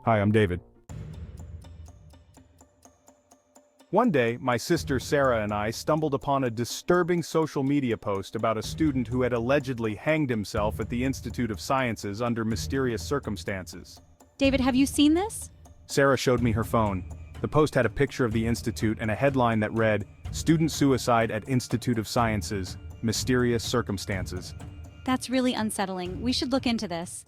Hi, I'm David. One day, my sister Sarah and I stumbled upon a disturbing social media post about a student who had allegedly hanged himself at the Institute of Sciences under mysterious circumstances. David, have you seen this? Sarah showed me her phone. The post had a picture of the institute and a headline that read, "Student Suicide at Institute of Sciences, Mysterious Circumstances." That's really unsettling. We should look into this.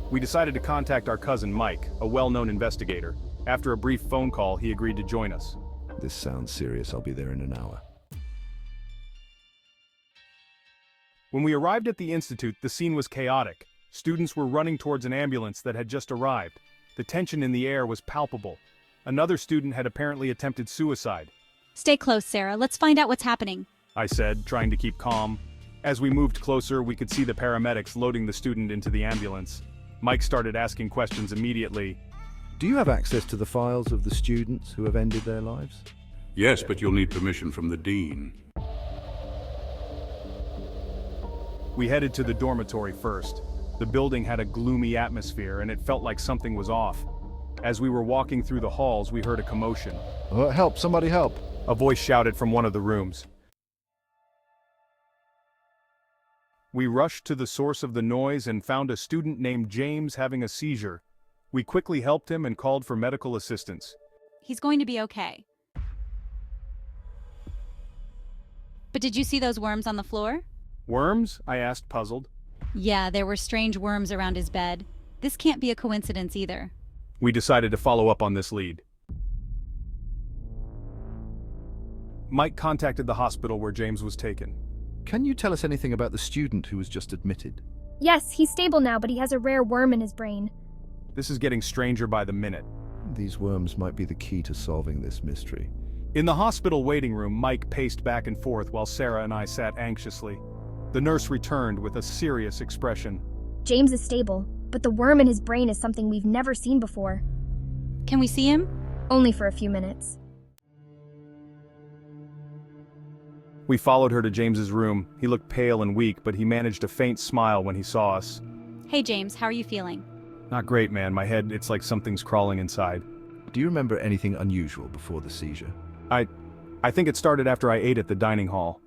We decided to contact our cousin Mike, a well-known investigator. After a brief phone call, he agreed to join us. This sounds serious. I'll be there in an hour. When we arrived at the institute, the scene was chaotic. Students were running towards an ambulance that had just arrived. The tension in the air was palpable. Another student had apparently attempted suicide. Stay close, Sarah. Let's find out what's happening. I said, trying to keep calm. As we moved closer, we could see the paramedics loading the student into the ambulance. Mike started asking questions immediately. Do you have access to the files of the students who have ended their lives? Yes, but you'll need permission from the dean. We headed to the dormitory first. The building had a gloomy atmosphere and it felt like something was off. As we were walking through the halls, we heard a commotion. Help, somebody help. A voice shouted from one of the rooms. We rushed to the source of the noise and found a student named James having a seizure. We quickly helped him and called for medical assistance. He's going to be okay. But did you see those worms on the floor? Worms? I asked, puzzled. Yeah, there were strange worms around his bed. This can't be a coincidence either. We decided to follow up on this lead. Mike contacted the hospital where James was taken. Can you tell us anything about the student who was just admitted? Yes, he's stable now, but he has a rare worm in his brain. This is getting stranger by the minute. These worms might be the key to solving this mystery. In the hospital waiting room, Mike paced back and forth while Sarah and I sat anxiously. The nurse returned with a serious expression. James is stable, but the worm in his brain is something we've never seen before. Can we see him? Only for a few minutes. We followed her to James's room. He looked pale and weak, but he managed a faint smile when he saw us. Hey, James, how are you feeling? Not great, man. My head, it's like something's crawling inside. Do you remember anything unusual before the seizure? I think it started after I ate at the dining hall.